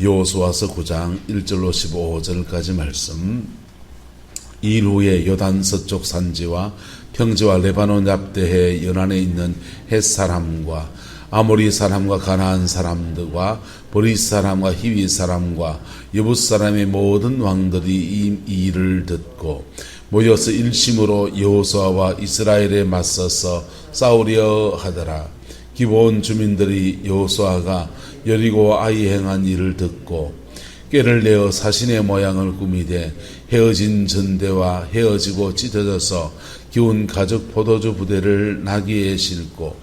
여호수아서 9장 1절로 15절까지 말씀. 이 후에 요단 서쪽 산지와 평지와 레바논 앞대해 연안에 있는 헷 사람과 아모리 사람과 가나안 사람들과 보리 사람과 히위 사람과 여붓 사람의 모든 왕들이 이 일을 듣고 모여서 일심으로 여호수아와 이스라엘에 맞서서 싸우려 하더라. 기브온 주민들이 여호수아가 여리고와 아이 행한 일을 듣고 꾀를 내어 사신의 모양을 꾸미되 헤어진 전대와 헤어지고 찢어져서 기운 가죽 포도주 부대를 나귀에 싣고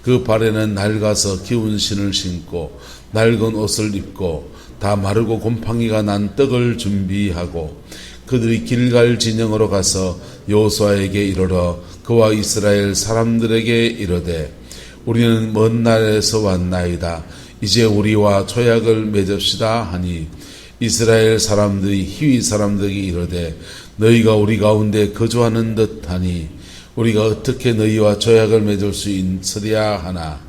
그 발에는 낡아서 기운 신을 신고 낡은 옷을 입고 다 마르고 곰팡이가 난 떡을 준비하고 그들이 길갈 진영으로 가서 여호수아에게 이르러 그와 이스라엘 사람들에게 이르되 우리는 먼 날에서 왔나이다. 이제 우리와 조약을 맺읍시다 하니 이스라엘 사람들이 히위 사람들에게 이르되 너희가 우리 가운데 거주하는 듯하니 우리가 어떻게 너희와 조약을 맺을 수 있으랴 하나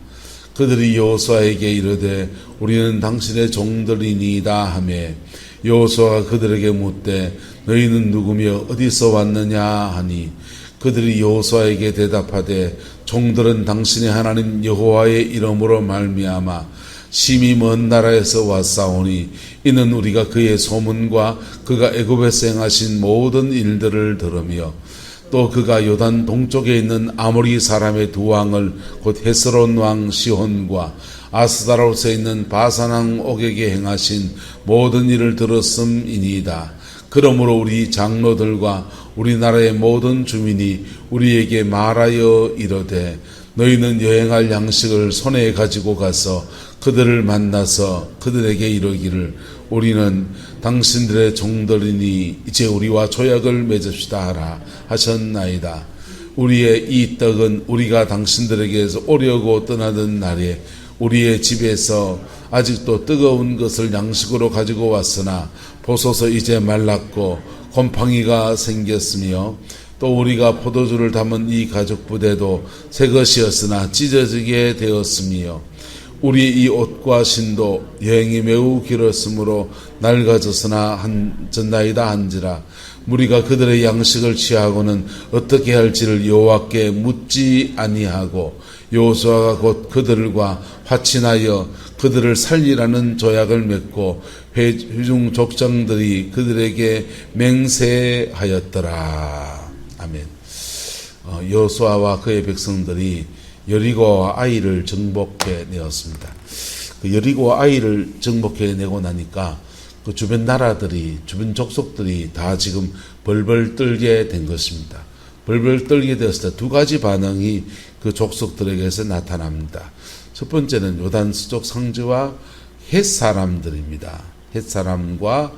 그들이 여호수아에게 이르되 우리는 당신의 종들이니이다 하매 여호수아가 그들에게 묻되 너희는 누구며 어디서 왔느냐 하니 그들이 여호수아에게 대답하되 종들은 당신의 하나님 여호와의 이름으로 말미암아 심히 먼 나라에서 왔사오니 이는 우리가 그의 소문과 그가 애굽에서 행하신 모든 일들을 들으며 또 그가 요단 동쪽에 있는 아모리 사람의 두 왕을 곧 헤스론 왕 시혼과 아스다롯에 있는 바산 왕 옥에게 행하신 모든 일을 들었음이니이다. 그러므로 우리 장로들과 우리나라의 모든 주민이 우리에게 말하여 이르되 너희는 여행할 양식을 손에 가지고 가서 그들을 만나서 그들에게 이르기를 우리는 당신들의 종들이니 이제 우리와 조약을 맺읍시다 하라 하셨나이다. 우리의 이 떡은 우리가 당신들에게서 오려고 떠나던 날에 우리의 집에서 아직도 뜨거운 것을 양식으로 가지고 왔으나 보소서 이제 말랐고 곰팡이가 생겼으며 또 우리가 포도주를 담은 이 가죽 부대도 새 것이었으나 찢어지게 되었으며 우리 이 옷과 신도 여행이 매우 길었으므로 낡아졌으나 한전나이다 한지라 우리가 그들의 양식을 취하고는 어떻게 할지를 여호와께 묻지 아니하고 여호수아가 곧 그들과 화친하여 그들을 살리라는 조약을 맺고 회중 족장들이 그들에게 맹세하였더라. 아멘. 여호수아와 그의 백성들이 여리고와 아이를 정복해 내었습니다. 그 여리고와 아이를 정복해 내고 나니까 그 주변 나라들이, 주변 족속들이 다 지금 벌벌 떨게 된 것입니다. 벌벌 떨게 되었을 때 두 가지 반응이 그 족속들에게서 나타납니다. 첫 번째는 요단 서쪽 상지와 헷 사람들입니다. 헷 사람과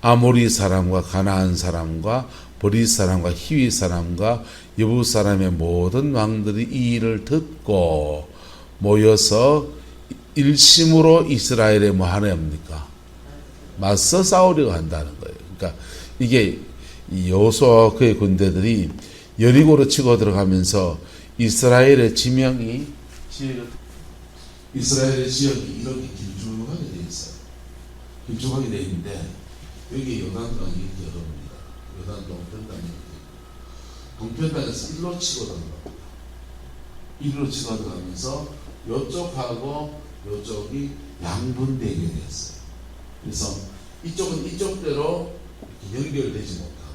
아모리 사람과 가나안 사람과 보리 사람과 히위 사람과 여붓 사람의 모든 왕들이 이 일을 듣고 모여서 일심으로 이스라엘에 뭐 하냐입니까? 맞서 싸우려고 한다는 거예요. 그러니까 이게 여호수아와 그의 군대들이 여리고로 치고 들어가면서 이스라엘의 지명이 이스라엘의 지역이 이렇게 길쭉하게 되어 있어요. 길쭉하게 되어 있는데 여기 요단강이 들어옵니다. 요단 동편당이 동편당에서 일로 치고 들어갑니다. 일로 치고 들어가면서 이쪽하고 이쪽이 양분되게 되었어요. 그래서 이쪽은 이쪽대로 연결되지 못하고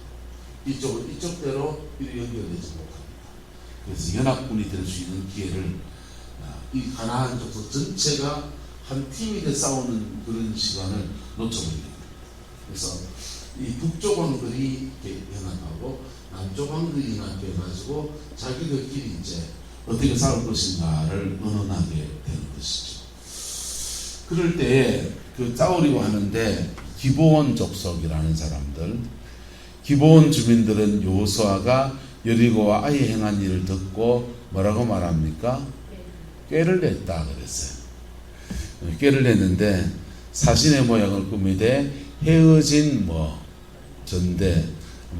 이쪽은 이쪽대로 연결되지 못합니다. 그래서 연합군이 될 수 있는 기회를 이 가나안 족속 전체가 한 팀이 돼 싸우는 그런 시간을 놓쳐버립니다. 그래서 이 북쪽 왕들이 이렇게 연합하고 남쪽 왕들이 연합해가지고 자기들끼리 이제 어떻게 싸울 것인가를 논논하게 되는 것이죠. 그럴 때에 그 싸우려고 하는데 기브온 족속이라는 사람들, 기브온 주민들은 여호수아가 여리고와 아이 행한 일을 듣고 뭐라고 말합니까? 꾀를 냈다 그랬어요. 꾀를 냈는데 사신의 모양을 꾸미되 헤어진 전대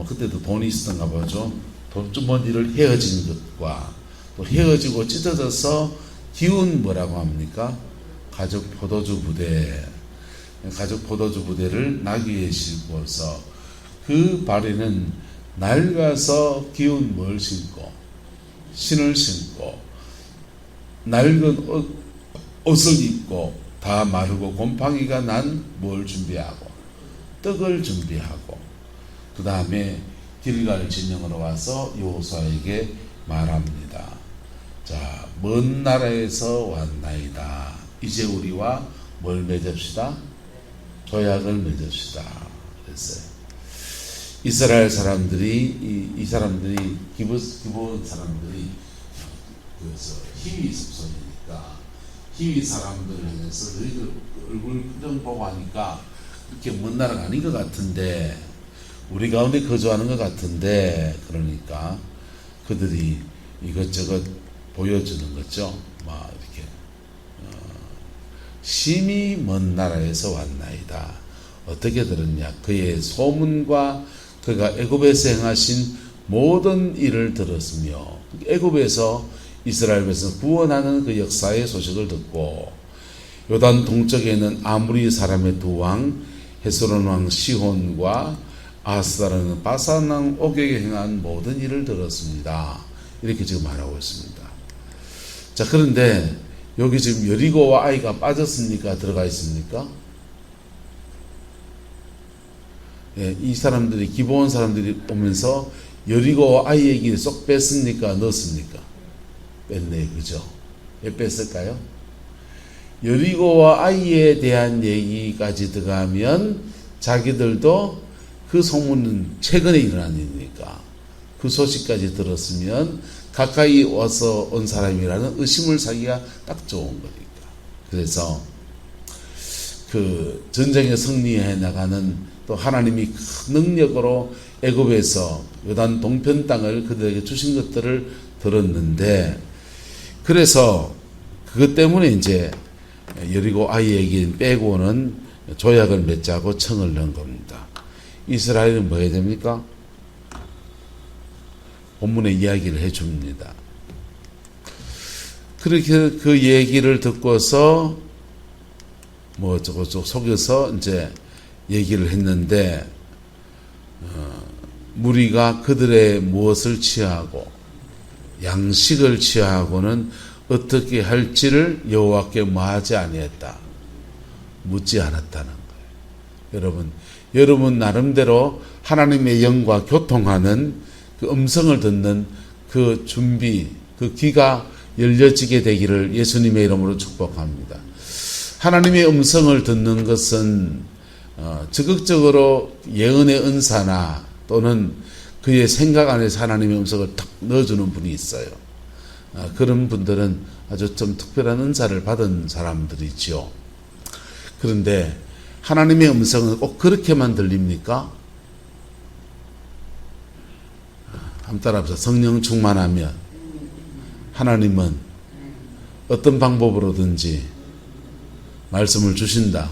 그때도 돈이 있었던가 보죠. 돈주머니를 헤어진 것과 또 헤어지고 찢어져서 기운 뭐라고 합니까? 가죽 포도주 부대 가죽 포도주 부대를 나귀에 싣고서 그 발에는 낡아서 기운 뭘 신고 신을 신고 낡은 옷을 입고 다 마르고 곰팡이가 난 뭘 준비하고 떡을 준비하고 그 다음에 길갈 진영으로 와서 여호수아에게 말합니다. 자, 먼 나라에서 왔나이다. 이제 우리와 뭘 맺읍시다? 조약을 맺읍시다. 그랬어요. 이스라엘 사람들이 이 사람들이 기본 사람들이 그래서 희위 속성이니까 희위 사람들을 향해서 너희들 얼굴 표정 보고 하니까 그렇게 먼 나라가 아닌 것 같은데 우리 가운데 거주하는 것 같은데 그러니까 그들이 이것저것 보여주는 거죠. 막 이렇게 심히 먼 나라에서 왔나이다. 어떻게 들었냐? 그의 소문과 그가 애굽에서 행하신 모든 일을 들었으며 애굽에서 이스라엘 백성 구원하는 그 역사의 소식을 듣고 요단 동쪽에 있는 아무리 사람의 두 왕 헤스론 왕 시혼과 아스다라는 바산 왕 옥에게 행한 모든 일을 들었습니다. 이렇게 지금 말하고 있습니다. 자, 그런데 여기 지금 여리고와 아이가 빠졌습니까? 들어가 있습니까? 예, 이 사람들이 기브온 사람들이 오면서 여리고와 아이 얘기를 쏙 뺐습니까? 넣었습니까? 뺐네, 그죠? 왜 뺐을까요? 여리고와 아이에 대한 얘기까지 들어가면 자기들도 그 소문은 최근에 일어난 일이니까 그 소식까지 들었으면 가까이 와서 온 사람이라는 의심을 사기가 딱 좋은 거니까. 그래서 그 전쟁에 승리해 나가는 또 하나님이 큰 능력으로 애굽에서 요단 동편 땅을 그들에게 주신 것들을 들었는데 그래서 그것 때문에 이제 여리고 아이에게 빼고는 조약을 맺자고 청을 넣은 겁니다. 이스라엘은 뭐 해야 됩니까? 본문의 이야기를 해줍니다. 그렇게 그 얘기를 듣고서 뭐 저거 속여서 이제 얘기를 했는데 무리가 그들의 무엇을 취하고 양식을 취하고는 어떻게 할지를 여호와께 뭐하지 아니했다. 묻지 않았다는 거예요. 여러분 나름대로 하나님의 영과 교통하는 그 음성을 듣는 그 준비, 그 귀가 열려지게 되기를 예수님의 이름으로 축복합니다. 하나님의 음성을 듣는 것은 적극적으로 예언의 은사나 또는 그의 생각 안에서 하나님의 음성을 탁 넣어주는 분이 있어요. 그런 분들은 아주 좀 특별한 은사를 받은 사람들이지요. 그런데 하나님의 음성은 꼭 그렇게만 들립니까? 한번 따라합시다. 성령 충만하면 하나님은 어떤 방법으로든지 말씀을 주신다.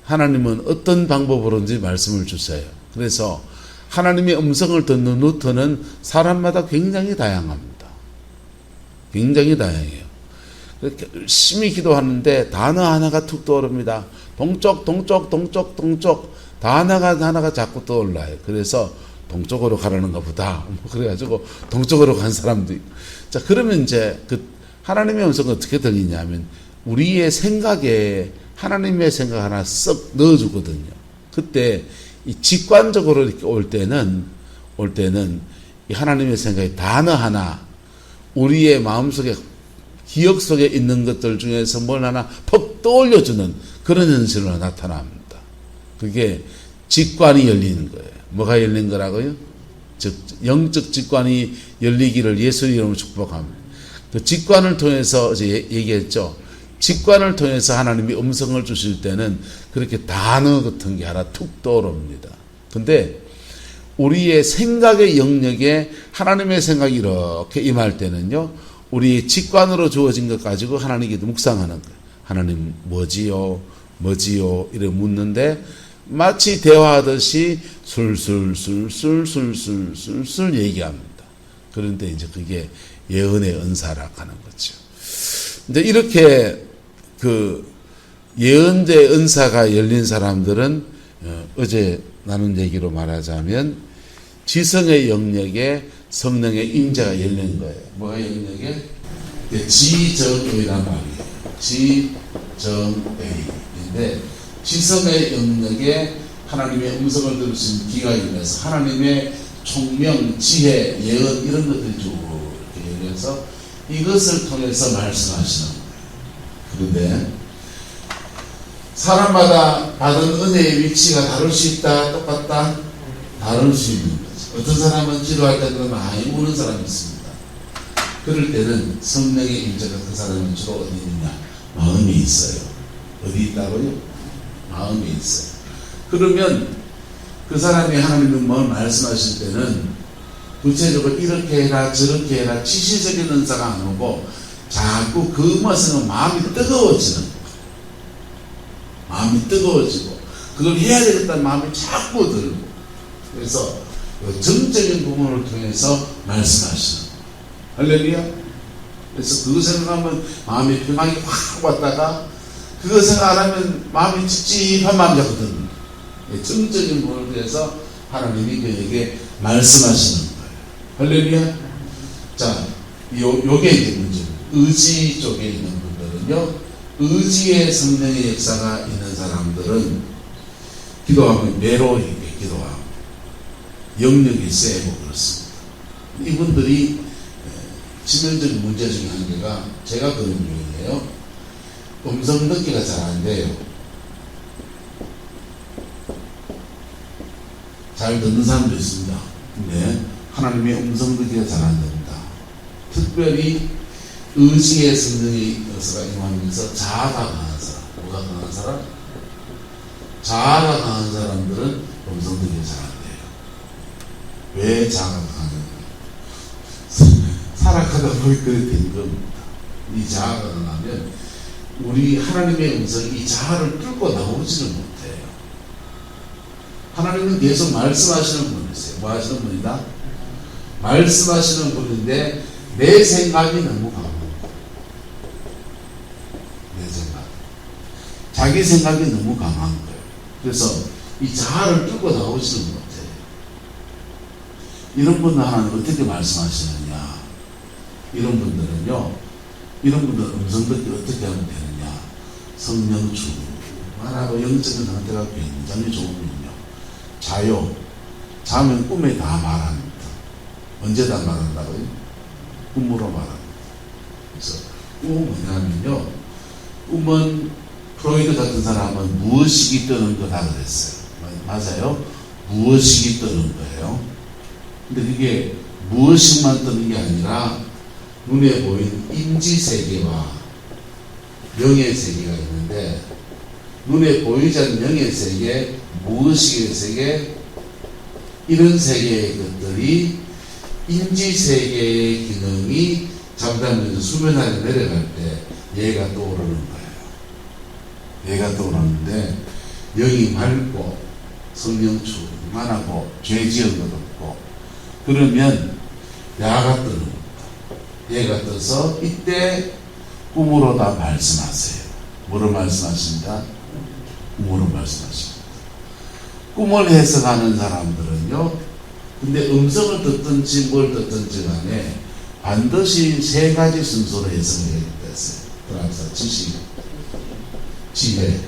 하나님은 어떤 방법으로든지 말씀을 주세요. 그래서 하나님의 음성을 듣는 루트는 사람마다 굉장히 다양합니다. 굉장히 다양해요. 그렇게 열심히 기도하는데 단어 하나가 툭 떠오릅니다. 동쪽 단어가 하나가 자꾸 떠올라요. 그래서 동쪽으로 가라는가 보다. 그래가지고 동쪽으로 간 사람도 있고. 자, 그러면 이제 그 하나님의 음성은 어떻게 들리냐면 우리의 생각에 하나님의 생각 하나 썩 넣어주거든요. 그때 이 직관적으로 이렇게 올 때는 이 하나님의 생각이 단어 하나 우리의 마음속에 기억 속에 있는 것들 중에서 뭘 하나 퍽 떠올려주는 그런 현실로 나타납니다. 그게 직관이 열리는 거예요. 뭐가 열린 거라고요? 즉 영적 직관이 열리기를 예수 이름으로 축복합니다. 그 직관을 통해서 어제 얘기했죠. 직관을 통해서 하나님이 음성을 주실 때는 그렇게 단어 같은 게 하나 툭 떠오릅니다. 근데 우리의 생각의 영역에 하나님의 생각이 이렇게 임할 때는요, 우리의 직관으로 주어진 것 가지고 하나님께 묵상하는 거예요. 하나님 뭐지요? 이렇게 묻는데 마치 대화하듯이 술술 얘기합니다. 그런데 이제 그게 예언의 은사라 하는 거죠. 근데 이렇게 예언대 은사가 열린 사람들은 어제 나눈 얘기로 말하자면 지성의 영역에 성령의 임재가 열린 거예요. 뭐가 영역에? 지정의란 말이에요. 지정의인데 지성의 영역에 하나님의 음성을 들을 수 있는 귀가 열려서 하나님의 총명, 지혜, 예언 이런 것들이 쭉 이렇게 열려서 이것을 통해서 말씀하시는 거예요. 그런데 사람마다 받은 은혜의 위치가 다를 수 있다, 똑같다? 다를 수 있는 거죠. 어떤 사람은 기도할 때 많이 우는 사람이 있습니다. 그럴 때는 성령의 임재가 그 사람은 주로 어디 있느냐? 마음에 있어요. 어디 있다고요? 마음에 있어요. 그러면 그 사람이 하나님의 뭘 말씀하실 때는 구체적으로 이렇게 해라 저렇게 해라 지시적인 은사가 안 오고 자꾸 그 말씀은 마음이 뜨거워지는 거예요. 마음이 뜨거워지고 그걸 해야 되겠다는 마음이 자꾸 들고 그래서 정적인 부분을 통해서 말씀하시는 거예요. 할렐루야. 그래서 그거 생각하면 마음의 평안이 확 왔다가 그거 생각 안 하면 마음이 찝찝한 마음이 자꾸 드는 거예요. 정적인 부분을 통해서 하나님이 그에게 말씀하시는 거예요. 할렐루야. 자, 요게 이제 문제입니다. 의지 쪽에 있는 분들은요, 의지의 성령의 역사가 있는 사람들은 기도하면 매로하게 기도하고 영역이 세고 그렇습니다. 이분들이 치명적인 문제 중에 한 개가 제가 그런 유형이에요. 음성 듣기가 잘 안 돼요. 잘 듣는 사람도 있습니다. 근데 하나님의 음성 듣기가 잘 안 됩니다. 특별히 의지의 성령의 역사가 임하면서 자아가 강한 사람, 뭐가 강한 사람? 자아가 강한 사람들은 음성 듣기가 잘 안 돼요. 왜 자아가 강한가? 살아가다 보니 그렇게 된 겁니다. 이 자아가 강하면 우리 하나님의 음성이 이 자아를 뚫고 나오지를 못해요. 하나님은 계속 말씀하시는 분이세요. 뭐 하시는 분이다? 말씀하시는 분인데 내 생각이 너무 강한 거예요. 내 생각. 자기 생각이 너무 강한 거예요. 그래서 이 자아를 뚫고 나오지는 못해요. 이런 분들 하나님 어떻게 말씀하시느냐? 이런 분들은요, 이런 분들 음성 듣기 어떻게 하면 되느냐? 성령 충만하고 영적인 상태가 굉장히 좋으면요. 자요. 자면 꿈에 다 말합니다. 언제 다 말한다고요? 꿈으로 말합니다. 그래서 꿈은 뭐냐면요. 꿈은 프로이드 같은 사람은 무의식이 뜨는 거다 그랬어요. 맞아요? 무의식이 뜨는 거예요. 근데 그게 무의식만 뜨는 게 아니라 눈에 보이는 임지세계와 명예세계가 있는데 눈에 보이지 않는 명예세계, 무의식의 세계 이런 세계의 것들이 임지세계의 기능이 잠자면서 수면 아래 내려갈 때 얘가 떠오르는 거예요. 얘가 떠오르는데 영이 맑고 성령 충만하고 죄 지은 것 없고 그러면 야가 뜨는 겁니다. 얘가 떠서 이때 꿈으로 다 말씀하세요. 뭐로 말씀하십니까? 꿈으로 말씀하십니다. 꿈을 해석하는 사람들은요, 근데 음성을 듣든지 뭘 듣든지 간에 반드시 세 가지 순서로 해석을 해야 됐어요. 그래서 지식, 지혜,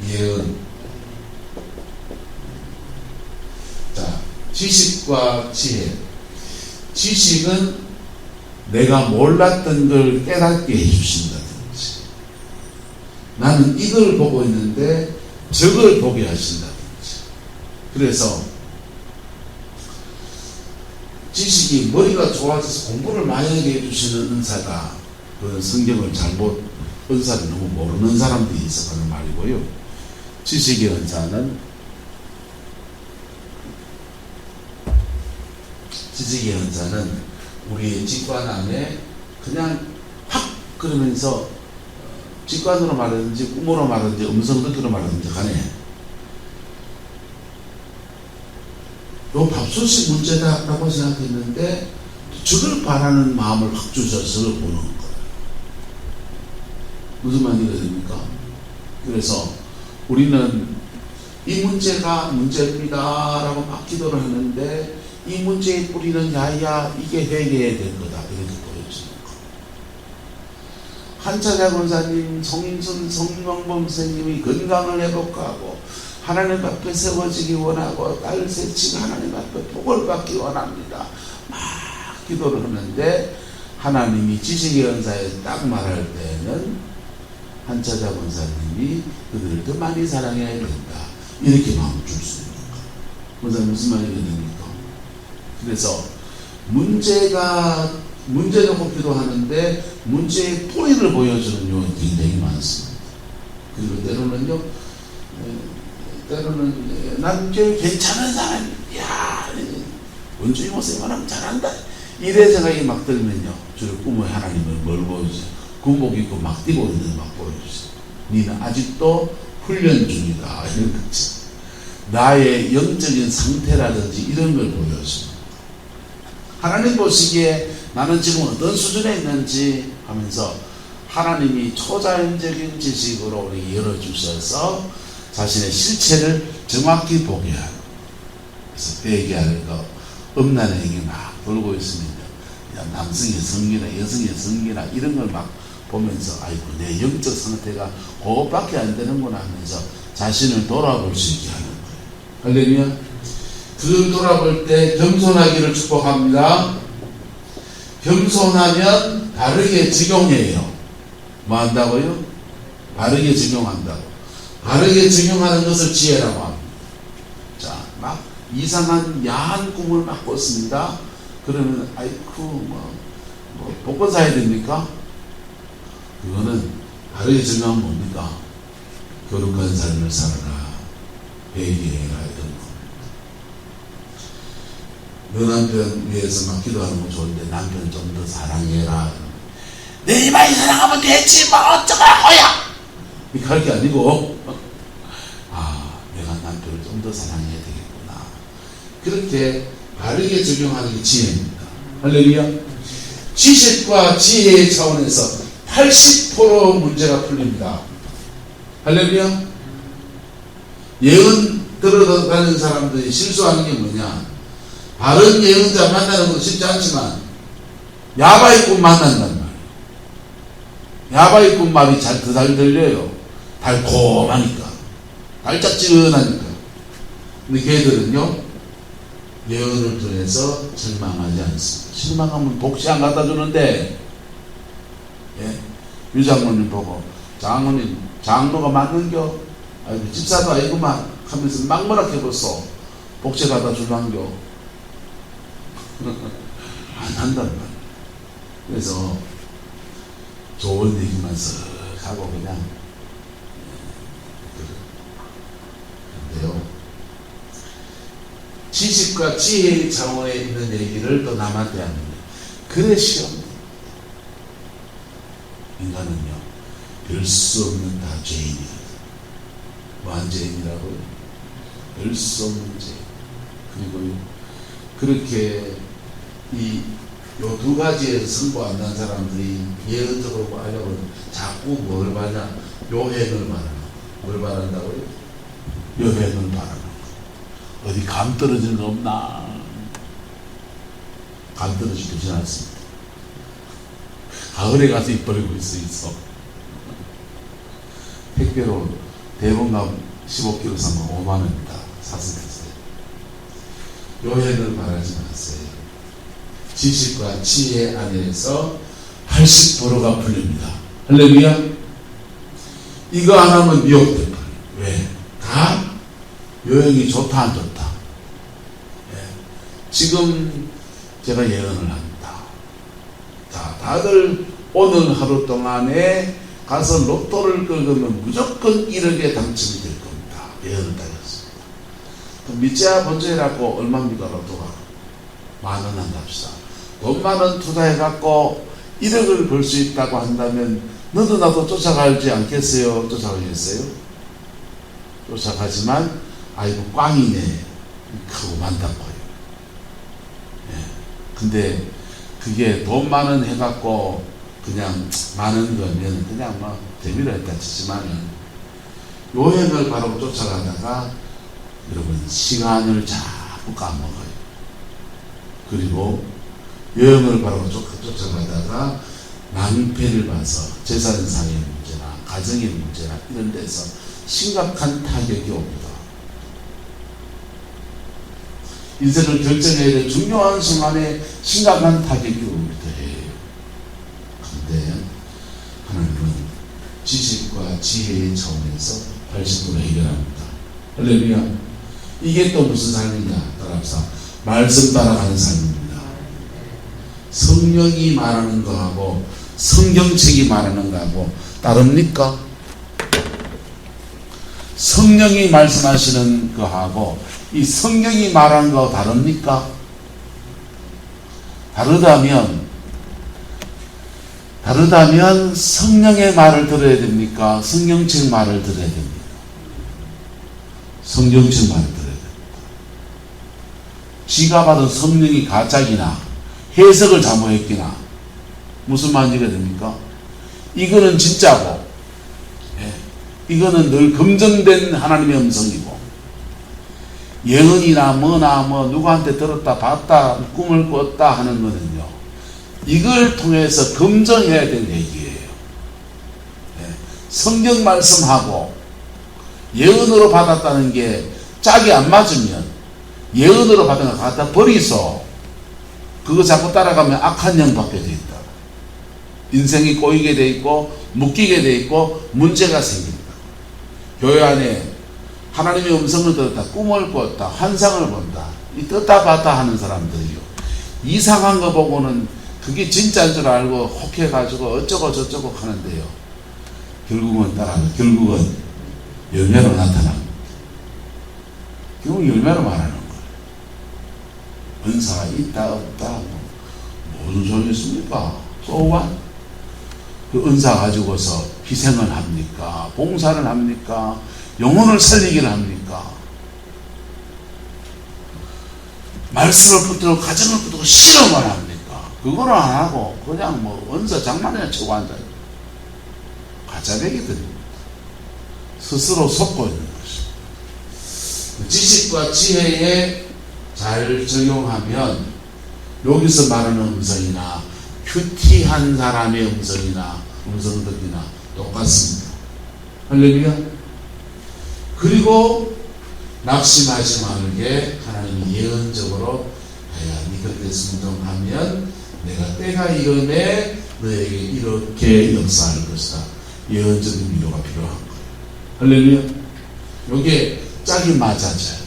예언. 자, 지식과 지혜. 지식은 내가 몰랐던 걸 깨닫게 해주신다든지 나는 이걸 보고 있는데 저걸 보게 하신다든지 그래서 지식이 머리가 좋아져서 공부를 많이 하게 해주시는 은사가 그 성경을 잘못 은사를 너무 모르는 사람들이 있어 하는 말이고요. 지식의 은사는 지식의 은사는 우리의 직관 안에 그냥 확 그러면서 직관으로 말하든지 꿈으로 말하든지 음성 듣기로 말하든지 간에 요 밥솥이 문제다라고 생각했는데 저걸 바라는 마음을 확 주셔서 보는 거예요. 무슨 말이 됩니까? 그래서 우리는 이 문제가 문제입니다 라고 막 기도를 하는데 이 문제의 뿌리는 야야 이게 해결해야 될 거다 이렇게 보여주는 거. 한차자 권사님, 송인순 성명범 선생님이 건강을 회복하고 하나님 앞에 세워지기 원하고 딸 셋치가 하나님 앞에 복을 받기 원합니다. 막 기도를 하는데 하나님이 지식의 은사에 딱 말할 때는 한차자 권사님이 그들을 더 많이 사랑해야 된다 이렇게 마음을 줄 수 있는 거예요. 권사님 무슨 말이 됩니까? 그래서 문제가 놓고 기도하는데 문제의 뿌리를 보여주는 요인이 굉장히 많습니다. 그리고 때로는 난 괜찮은 사람이야 원주의 목사님 하면 잘한다 이래 생각이 막 들면요 주로 꿈에 하나님을 뭘 보여주세요? 군복 입고 막 뛰고 있는 막 보여주세요. 니는 아직도 훈련 중이다 이런 거죠. 나의 영적인 상태라든지 이런 걸 보여줍니다. 하나님 보시기에 나는 지금 어떤 수준에 있는지 하면서 하나님이 초자연적인 지식으로 우리 열어주셔서 자신의 실체를 정확히 보게 하고 그래서 회개할 거 음란행위 막 돌고 있으면 남성의 성기나 여성의 성기나 이런 걸 막 보면서 아이고 내 영적 상태가 그것밖에 안 되는구나 하면서 자신을 돌아볼 수 있게 하는 거예요. 할렐루야. 그걸 돌아볼 때 겸손하기를 축복합니다. 겸손하면 바르게 적용해요. 뭐 한다고요? 바르게 적용한다고. 바르게 적용하는 것을 지혜라고 합니다. 자, 막 이상한 야한 꿈을 막 꿨습니다. 그러면 아이쿠 뭐 복권 사야 됩니까? 그거는 바르게 적용하면 뭡니까? 거룩한 삶을 살아라. 회개해라 이런 거. 너 남편 위해서 막 기도하는 거 좋은데 남편 좀 더 사랑해라. 내 이마에 사랑하면 되지 뭐 어쩌라고야. 이렇게 할 게 아니고 내가 남편을 좀 더 사랑해야 되겠구나. 그렇게 바르게 적용하는 게 지혜입니다. 할렐루야. 지식과 지혜의 차원에서 80% 문제가 풀립니다. 할렐루야. 예언 들어가는 사람들이 실수하는 게 뭐냐? 바른 예언자 만나는 것도 쉽지 않지만 야바이 꿈 만난단 말이에요. 야바이 꿈 말이 더 잘 들려요. 달콤하니까 달짝지근하니까. 근데 걔들은요 예언을 통해서 절망하지 않습니다. 실망하면 복시 안 갖다 주는데 유장모님 보고 장로가 맞는겨? 아이고 집사도 아니구만 하면서 막 뭐라 해봤어. 복시 갖다 줄란겨? 안 한단 말이야. 그래서 좋은 얘기만 쓱 하고 그냥 그런데요. 지식과 지혜의 차원에 있는 얘기를 또 남한테 하는 거예요. 그래 시험. 인간은요 별 수 없는 다 죄인이거든. 뭐한 죄인이라고요? 별 수 없는 죄. 그리고 그렇게 요 두 가지에서 승부 안 난 사람들이 예언적으로 하려고 자꾸 뭘 바냐? 요행을 바라는 거. 뭘 바란다고요? 요행을 바라는 거. 어디 감 떨어지는 거 없나? 감 떨어지지 않습니다. 가을에 가서 입 버리고 있어. 택배로 대본감 15kg 사면 5만원입니다. 사서 드세요. 요행을 바라지 마세요. 지식과 지혜 안에서 80%가 풀립니다. 할렐루야. 이거 안 하면 미혹돼 버려요. 왜? 다 요행이 좋다 안 좋다. 지금 제가 예언을 합니다. 자, 다들 오늘 하루 동안에 가서 로또를 긁으면 무조건 1억에 당첨이 될 겁니다. 예언을 따졌습니다. 밑자 번째라고 얼마입니까 로또가? 10,000원 한답시다. 돈 10,000원 투자해갖고 1억을 벌 수 있다고 한다면 너도 나도 쫓아가지 않겠어요? 쫓아가겠어요? 쫓아가지만 아이고 꽝이네 하고 만다고요. 근데 그게 돈 10,000원 해갖고 그냥 많은 거면 그냥 뭐 재미로 했다 치지만은 요행을 바로 쫓아가다가 여러분 시간을 자꾸 까먹어요. 그리고 여행을 바로 쫓아가다가 낭패를 봐서 재산상의 문제나 가정의 문제나 이런 데서 심각한 타격이 옵니다. 인생을 결정해야 될 중요한 순간에 심각한 타격이 오기도 해요. 그런데 하나님은 지식과 지혜의 차원에서 80% 해결합니다. 할렐루야. 이게 또 무슨 삶이냐? 따라서 말씀 따라가는 삶입니다. 성령이 말하는 거하고 성경책이 말하는 거하고 다릅니까? 성령이 말씀하시는 거하고 이 성경이 말하는 거 다릅니까? 다르다면 성령의 말을 들어야 됩니까? 성경책 말을 들어야 됩니까? 성경책 말을 들어야 됩니다. 지가 받은 성령이 가짜기나 해석을 잘못했기나 무슨 말인지가 됩니까? 이거는 진짜고 이거는 늘 검증된 하나님의 음성이고 예언이나 뭐나 뭐 누구한테 들었다 봤다 꿈을 꿨다 하는 거는요 이걸 통해서 검증해야 될 얘기예요. 성경 말씀하고 예언으로 받았다는 게 짝이 안 맞으면 예언으로 받은 거 갖다 버리소. 그거 자꾸 따라가면 악한 영 받게 돼 있다. 인생이 꼬이게 돼 있고 묶이게 돼 있고 문제가 생긴다. 교회 안에 하나님의 음성을 들었다, 꿈을 꿨다, 환상을 본다, 이 떴다 봤다 하는 사람들이요. 이상한 거 보고는 그게 진짜인 줄 알고 혹해가지고 어쩌고 저쩌고 하는데요. 결국은 열매로 나타납니다. 결국 열매로 말하는 거예요. 은사가 있다 없다 무슨 소리겠습니까? 소원? 그 은사 가지고서 희생을 합니까? 봉사를 합니까? 영혼을 살리기를 합니까? 말씀을 붙들고 가정을 붙들고 실험을 합니까? 그거는 안 하고 그냥 뭐 은사 장난이나 치고 앉아요. 가짜배기들입니다. 스스로 속고 있는 것입니다. 지식과 지혜에 잘 적용하면 여기서 말하는 음성이나 큐티한 사람의 음성들이나 똑같습니다. 할렐루야. 그리고 낙심하지 말게 하나님이 예언적으로 네 그렇게 순종하면 내가 때가 이름에 너에게 이렇게 역사할 것이다. 예언적인 위로가 필요한 거예요. 할렐루야. 요게 짝이 맞아져야 돼.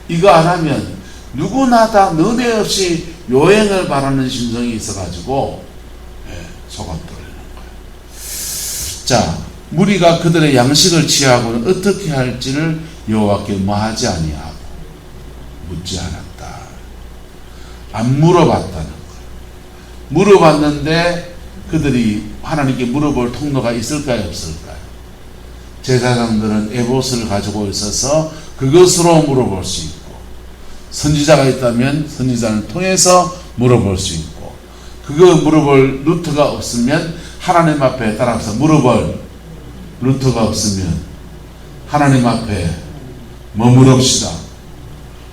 이거 안 하면 누구나 다 너네 없이 요행을 바라는 심성이 있어가지고 속아 떨리는 거예요. 자, 무리가 그들의 양식을 취하고는 어떻게 할지를 여호와께 뭐하지 아니하고 묻지 않았다. 안 물어봤다는 거예요. 물어봤는데 그들이 하나님께 물어볼 통로가 있을까요 없을까요? 제사장들은 에봇을 가지고 있어서 그것으로 물어볼 수 있고 선지자가 있다면 선지자를 통해서 물어볼 수 있고 그거 물어볼 루트가 없으면 하나님 앞에 따라서 물어볼 루트가 없으면 하나님 앞에 머무릅시다.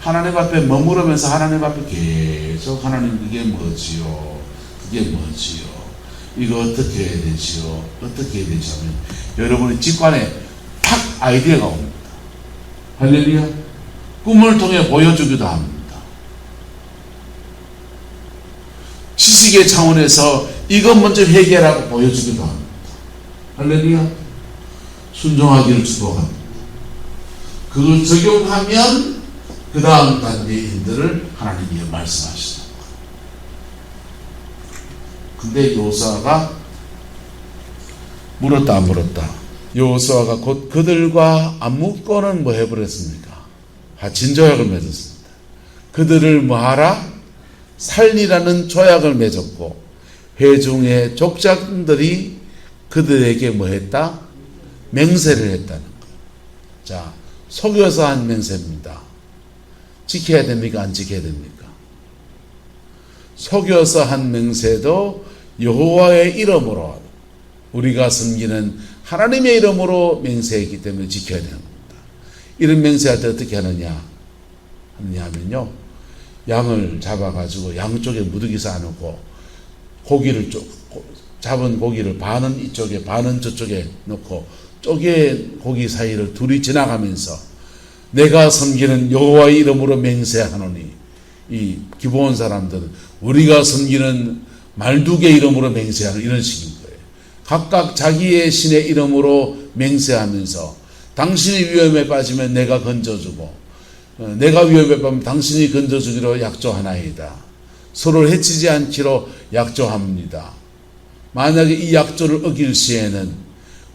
하나님 앞에 머무르면서 하나님 앞에 계속 하나님 그게 뭐지요? 그게 뭐지요? 이거 어떻게 해야 되지요? 어떻게 해야 되지? 하면 여러분의 직관에 팍 아이디어가 옵니다. 할렐루야. 꿈을 통해 보여주기도 합니다. 지식의 차원에서 이것 먼저 해결하고 보여주기도 합니다. 할렐루야. 순종하기를 축복합니다. 그걸 적용하면 그 다음 단계인들을 하나님이 말씀하시는 거예요. 근데 여호수아가 물었다 안 물었다. 여호수아가 곧 그들과 안 묻고는 뭐 해버렸습니까? 화친조약을 맺었습니다. 그들을 뭐하라? 살리라는 조약을 맺었고 회중의 족장들이 그들에게 뭐 했다? 맹세를 했다는 거예요. 자, 속여서 한 맹세입니다. 지켜야 됩니까? 안 지켜야 됩니까? 속여서 한 맹세도 여호와의 이름으로 우리가 섬기는 하나님의 이름으로 맹세했기 때문에 지켜야 되는 겁니다. 이런 맹세할 때 어떻게 하느냐 하면요, 양을 잡아가지고 양쪽에 무더기 쌓아놓고 고기를 잡은 고기를 반은 이쪽에 반은 저쪽에 놓고 쪼개 고기 사이를 둘이 지나가면서 내가 섬기는 여호와의 이름으로 맹세하노니, 이 기브온 사람들은 우리가 섬기는 말두개 이름으로 맹세하는 이런 식인 거예요. 각각 자기의 신의 이름으로 맹세하면서 당신이 위험에 빠지면 내가 건져주고 내가 위험에 빠지면 당신이 건져주기로 약조하나이다. 서로를 해치지 않기로 약조합니다. 만약에 이 약조를 어길 시에는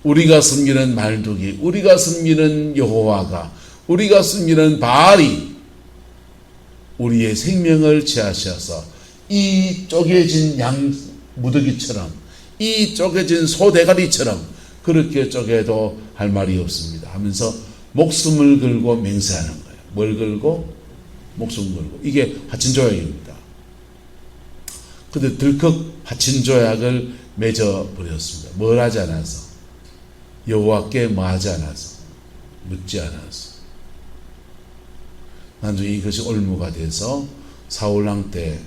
우리가 섬기는 말두기, 우리가 섬기는 여호와가, 우리가 섬기는 바알이 우리의 생명을 취하셔서 이 쪼개진 양 무더기처럼, 이 쪼개진 소 대가리처럼 그렇게 쪼개도 할 말이 없습니다 하면서 목숨을 걸고 맹세하는 거예요. 뭘 걸고? 목숨 걸고. 이게 화친조약입니다. 근데 들컥 화친조약을 맺어버렸습니다. 뭘 하지 않아서? 여호와께 뭐 하지 않아서? 묻지 않아서. 나중에 이것이 올무가 돼서 사울왕 때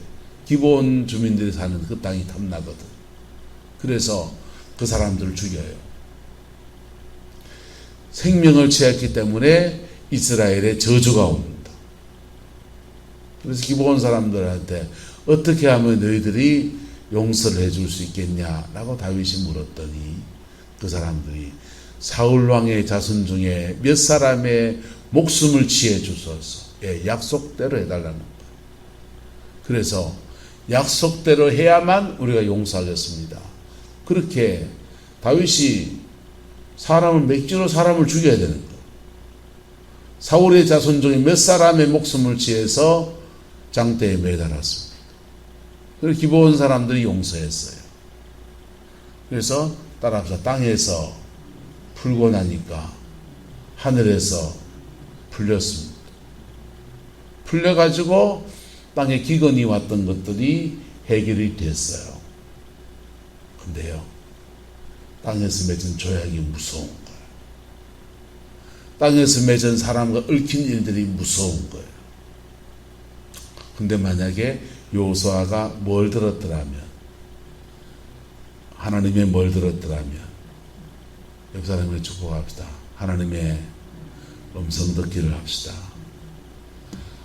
기브온 주민들이 사는 그 땅이 탐나거든. 그래서 그 사람들을 죽여요. 생명을 취했기 때문에 이스라엘에 저주가 옵니다. 그래서 기브온 사람들한테 어떻게 하면 너희들이 용서를 해줄 수 있겠냐라고 다윗이 물었더니 그 사람들이 사울왕의 자손 중에 몇 사람의 목숨을 취해 주소서. 예, 약속대로 해달라는 거예요. 그래서 약속대로 해야만 우리가 용서하겠습니다. 그렇게 다윗이 맥주로 사람을 죽여야 되는 거예요. 사울의 자손 중에 몇 사람의 목숨을 취해서 장대에 매달았습니다. 그래서 기브온 사람들이 용서했어요. 그래서 따라서 땅에서 풀고 나니까 하늘에서 풀렸습니다. 풀려가지고 땅에 기근이 왔던 것들이 해결이 됐어요. 근데요, 땅에서 맺은 조약이 무서운 거예요. 땅에서 맺은 사람과 얽힌 일들이 무서운 거예요. 근데 만약에 여호수아가 뭘 들었더라면, 하나님의 뭘 들었더라면, 옆 사람을 축복합시다. 하나님의 음성 듣기를 합시다.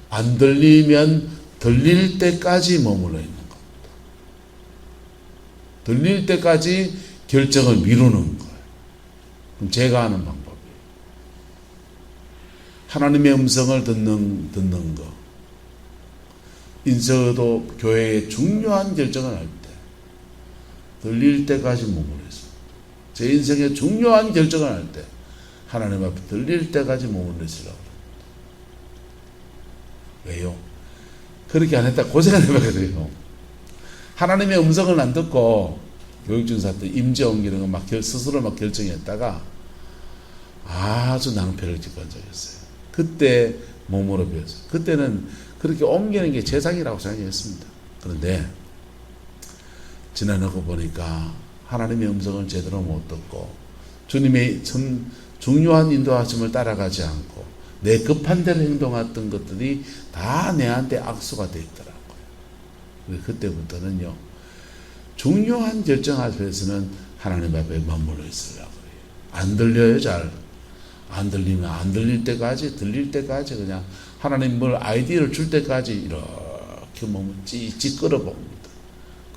안 들리면 들릴 때까지 머물러 있는 겁니다. 들릴 때까지 결정을 미루는 거예요. 그럼 제가 하는 방법이에요. 하나님의 음성을 듣는 거. 인서도 교회의 중요한 결정을 할 때 들릴 때까지 머물러 있습니다. 제 인생의 중요한 결정을 할 때 하나님 앞에 들릴 때까지 머물러 있으라고 합니다. 왜요? 그렇게 안 했다 고생을 해봐야 돼요. 하나님의 음성을 안 듣고 교육준사 때 임재 옮기는 거 막 스스로 막 결정했다가 아주 낭패를 짓고 한 적이 있어요. 그때 몸으로 배웠어요. 그때는 그렇게 옮기는 게 제상이라고 생각했습니다. 그런데 지나고 보니까 하나님의 음성을 제대로 못 듣고 주님의 참 중요한 인도하심을 따라가지 않고 내 급한 대로 행동했던 것들이 다 내한테 악수가 되어 있더라고요. 그때부터는요, 중요한 결정 앞에서는 하나님 앞에 머물러 있으려고 그래요. 안 들려요, 잘. 안 들리면 안 들릴 때까지, 들릴 때까지 그냥 하나님 뭘 아이디어를 줄 때까지 이렇게 몸을 찌찌 끌어봅니다.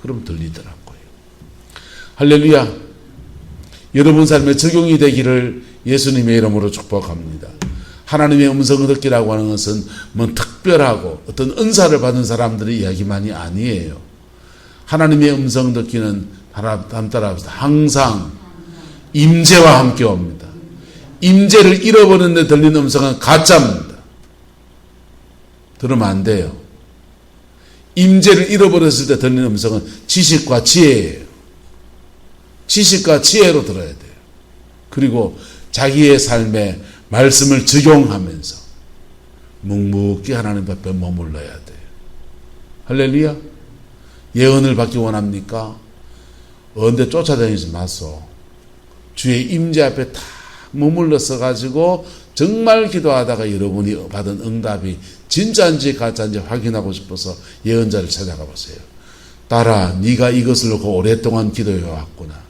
그럼 들리더라고요. 할렐루야. 여러분 삶에 적용이 되기를 예수님의 이름으로 축복합니다. 하나님의 음성을 듣기라고 하는 것은 뭐 특별하고 어떤 은사를 받은 사람들의 이야기만이 아니에요. 하나님의 음성 듣기는 항상 임재와 함께 옵니다. 임재를 잃어버리는데 들리는 음성은 가짜입니다. 들으면 안 돼요. 임재를 잃어버렸을 때 들리는 음성은 지식과 지혜예요. 지식과 지혜로 들어야 돼요. 그리고 자기의 삶에 말씀을 적용하면서 묵묵히 하나님 앞에 머물러야 돼요. 할렐루야. 예언을 받기 원합니까? 언제 쫓아다니지 마소. 주의 임재 앞에 다 머물러 서가지고 정말 기도하다가 여러분이 받은 응답이 진짜인지 가짜인지 확인하고 싶어서 예언자를 찾아가 보세요. 딸아, 네가 이것을 놓고 오랫동안 기도해 왔구나.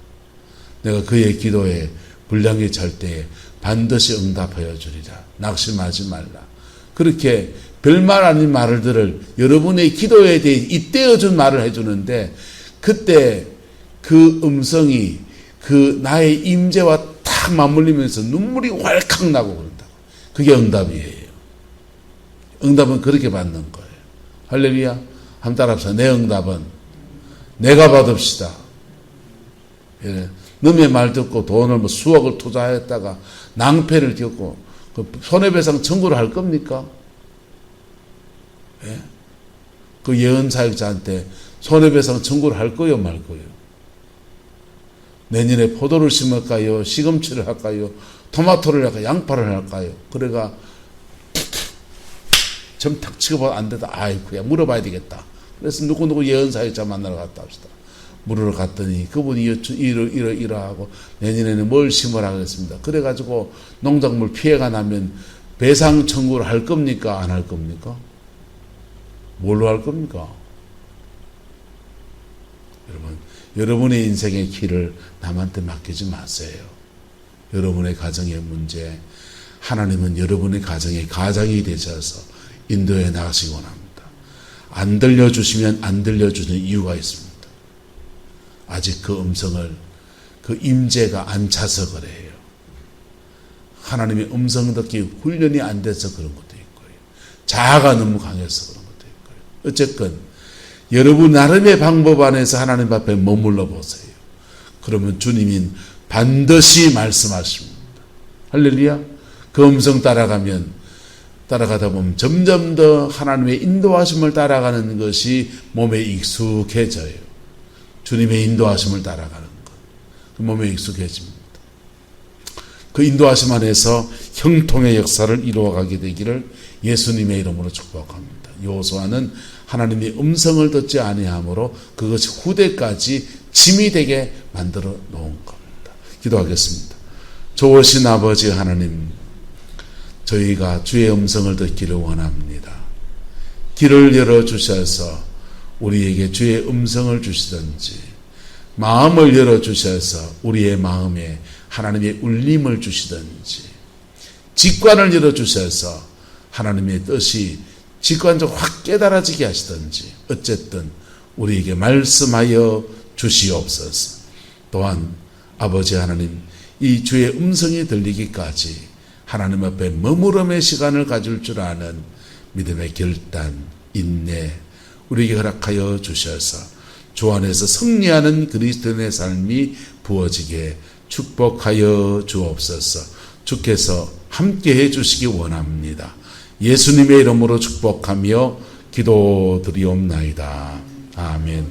내가 그의 기도에 분량이 찰 때에 반드시 응답하여 주리라. 낙심하지 말라. 그렇게 별말 아닌 말들을 여러분의 기도에 대해 잇대어 준 말을 해주는데, 그때 그 음성이 그 나의 임재와 딱 맞물리면서 눈물이 왈칵 나고 그런다고. 그게 응답이에요. 응답은 그렇게 받는 거예요. 할렐루야. 한번 따라합시다. 내 응답은 내가 받읍시다. 예. 너의 말 듣고 돈을 뭐 수억을 투자했다가 낭패를 겪고 그 손해배상 청구를 할 겁니까? 예? 그 예언 사역자한테 손해배상 청구를 할 거요, 말 거요? 내년에 포도를 심을까요? 시금치를 할까요? 토마토를 할까요? 양파를 할까요? 그래가 점 탁 치고봐 안 되다. 아이쿠야, 물어봐야 되겠다. 그래서 누구 예언 사역자 만나러 갔다 합시다. 물으러 갔더니 그분이 이러하고 내년에는 뭘 심으라 그랬습니다. 그래가지고 농작물 피해가 나면 배상 청구를 할 겁니까? 안 할 겁니까? 뭘로 할 겁니까? 여러분, 여러분의 인생의 길을 남한테 맡기지 마세요. 여러분의 가정의 문제, 하나님은 여러분의 가장이 되셔서 인도해 나가시기 원합니다. 안 들려주시면 안 들려주는 이유가 있습니다. 아직 그 음성을, 그 임재가 안 차서 그래요. 하나님의 음성 듣기 훈련이 안 돼서 그런 것도 있고요. 자아가 너무 강해서 그런 것도 있고요. 어쨌건 여러분 나름의 방법 안에서 하나님 앞에 머물러 보세요. 그러면 주님이 반드시 말씀하십니다. 할렐루야. 그 음성 따라가다 보면 점점 더 하나님의 인도하심을 따라가는 것이 몸에 익숙해져요. 주님의 인도하심을 따라가는 것. 그 몸에 익숙해집니다. 그 인도하심 안에서 형통의 역사를 이루어가게 되기를 예수님의 이름으로 축복합니다. 여호수아는 하나님의 음성을 듣지 아니하므로 그것이 후대까지 짐이 되게 만들어 놓은 겁니다. 기도하겠습니다. 좋으신 아버지 하나님, 저희가 주의 음성을 듣기를 원합니다. 길을 열어주셔서 우리에게 주의 음성을 주시든지, 마음을 열어주셔서 우리의 마음에 하나님의 울림을 주시든지, 직관을 열어주셔서 하나님의 뜻이 직관적으로 확 깨달아지게 하시든지, 어쨌든 우리에게 말씀하여 주시옵소서. 또한 아버지 하나님, 이 주의 음성이 들리기까지 하나님 앞에 머무름의 시간을 가질 줄 아는 믿음의 결단, 인내 우리에게 허락하여 주셔서 주 안에서 승리하는 그리스도인의 삶이 부어지게 축복하여 주옵소서. 주께서 함께해 주시기 원합니다. 예수님의 이름으로 축복하며 기도드리옵나이다. 아멘.